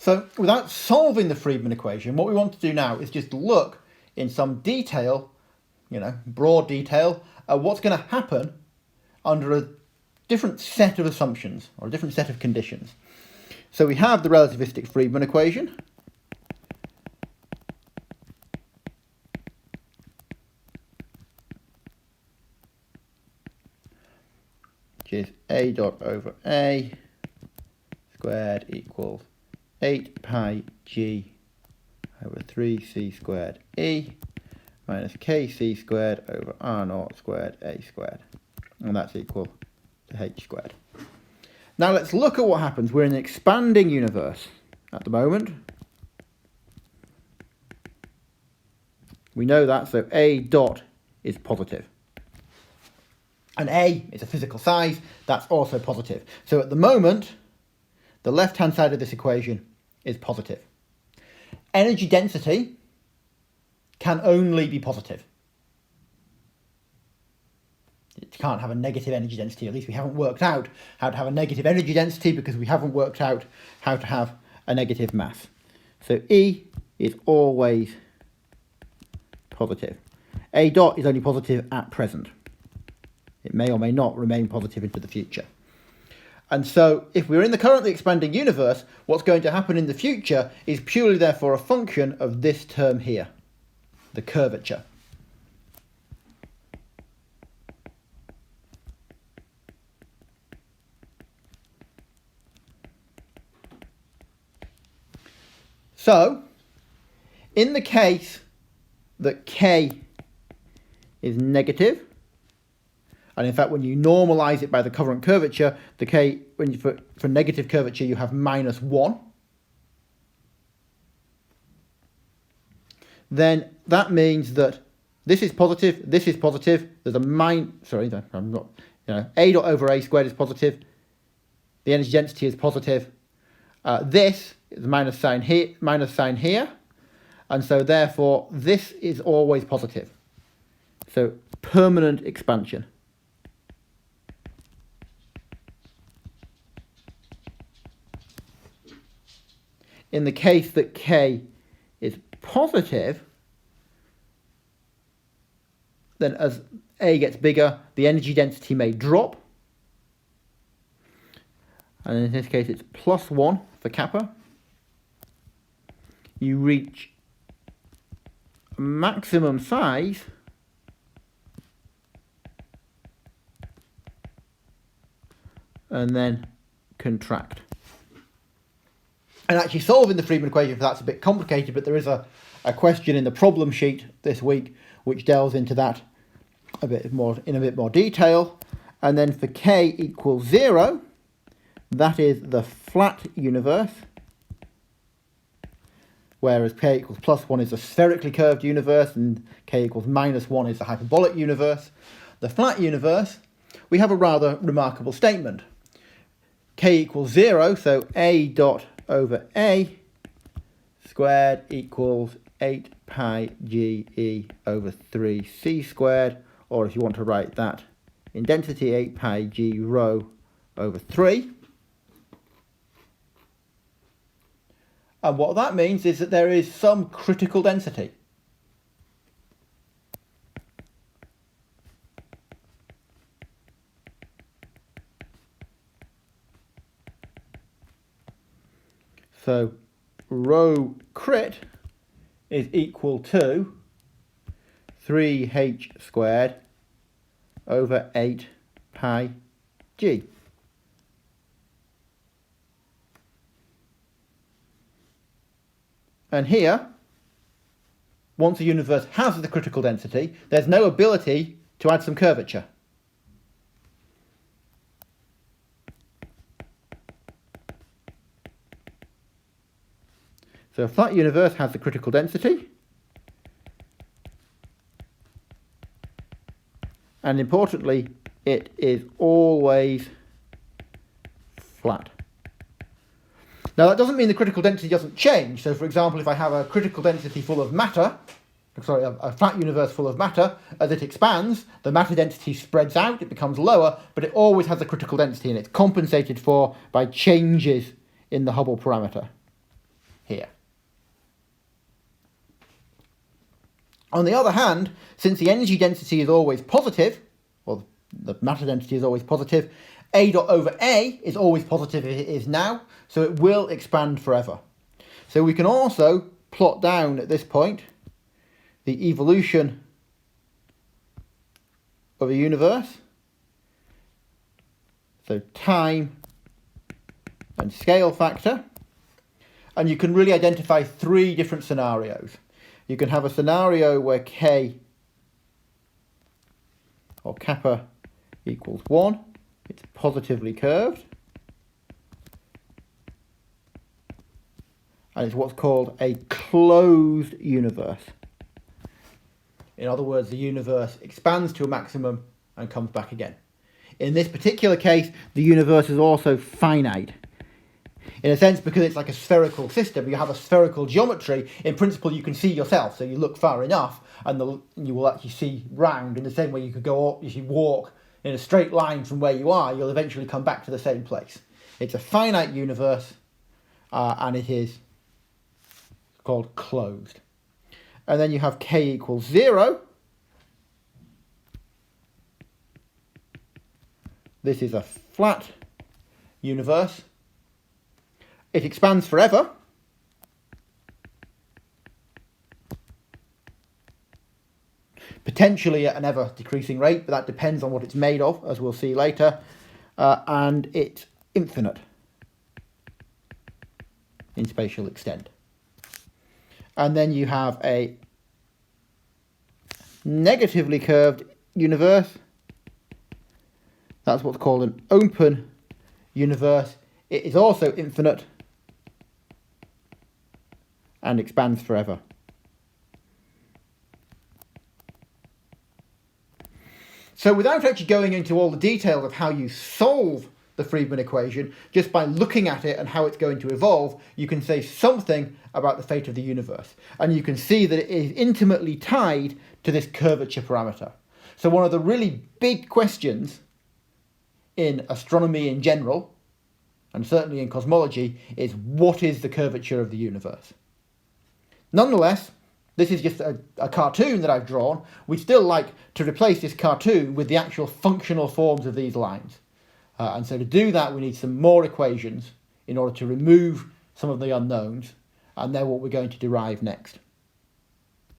So without solving the Friedmann equation, what we want to do now is just look in some detail, broad detail, at what's going to happen under a different set of assumptions or a different set of conditions. So we have the relativistic Friedmann equation. Which is a dot over a squared equals 8 pi g over 3c squared e minus kc squared over r naught squared a squared. And that's equal to h squared. Now let's look at what happens. We're in an expanding universe at the moment. We know that, so a dot is positive. And a is a physical size, that's also positive. So at the moment, the left-hand side of this equation is positive. Energy density can only be positive. It can't have a negative energy density. At least we haven't worked out how to have a negative energy density because we haven't worked out how to have a negative mass. So E is always positive. A dot is only positive at present. It may or may not remain positive into the future. And so if we're in the currently expanding universe, what's going to happen in the future is purely therefore a function of this term here, the curvature. So, in the case that k is negative, and in fact when you normalize it by the current curvature, the k, for negative curvature you have minus 1, then that means that this is positive, there's a a dot over a squared is positive, the energy density is positive, this is minus sign here, and so therefore this is always positive. So permanent expansion. In the case that k is positive, then as a gets bigger, the energy density may drop. And in this case it's plus 1 for kappa. You reach maximum size and then contract. And actually solving the Friedmann equation for that's a bit complicated, but there is a question in the problem sheet this week which delves into that in a bit more detail. And then for k equals 0, that is the flat universe, whereas k equals plus 1 is a spherically curved universe and k equals minus 1 is a hyperbolic universe. The flat universe, we have a rather remarkable statement. K equals 0, so a dot over a squared equals 8 pi g e over 3c squared, or if you want to write that in density, 8 pi g rho over 3. And what that means is that there is some critical density. So rho crit is equal to 3h squared over 8 pi g. And here, once a universe has the critical density, there's no ability to add some curvature. So a flat universe has the critical density. And importantly, it is always flat. Now that doesn't mean the critical density doesn't change. So for example, if I have a critical density full of matter, a flat universe full of matter, as it expands, the matter density spreads out, it becomes lower, but it always has a critical density and it's compensated for by changes in the Hubble parameter. here. On the other hand, since the energy density is always positive, or the matter density is always positive, A dot over A is always positive as it is now, so it will expand forever. So we can also plot down at this point the evolution of a universe. So time and scale factor. And you can really identify three different scenarios. You can have a scenario where K or kappa equals 1. It's positively curved. And it's what's called a closed universe. In other words, the universe expands to a maximum and comes back again. In this particular case, the universe is also finite. In a sense, because it's like a spherical system, you have a spherical geometry. In principle, you can see yourself. So you look far enough and you will actually see round. In the same way you could go up, if you walk in a straight line from where you are, you'll eventually come back to the same place. It's a finite universe and it is called closed. And then you have K equals 0. This is a flat universe. It expands forever. Potentially at an ever decreasing rate, but that depends on what it's made of, as we'll see later. And it's infinite in spatial extent. And then you have a negatively curved universe. That's what's called an open universe. It is also infinite and expands forever. So without actually going into all the details of how you solve the Friedmann equation, just by looking at it and how it's going to evolve, you can say something about the fate of the universe. And you can see that it is intimately tied to this curvature parameter. So one of the really big questions in astronomy in general, and certainly in cosmology, is what is the curvature of the universe? Nonetheless, this is just a cartoon that I've drawn. We'd still like to replace this cartoon with the actual functional forms of these lines. And so to do that, we need some more equations in order to remove some of the unknowns, and they're what we're going to derive next.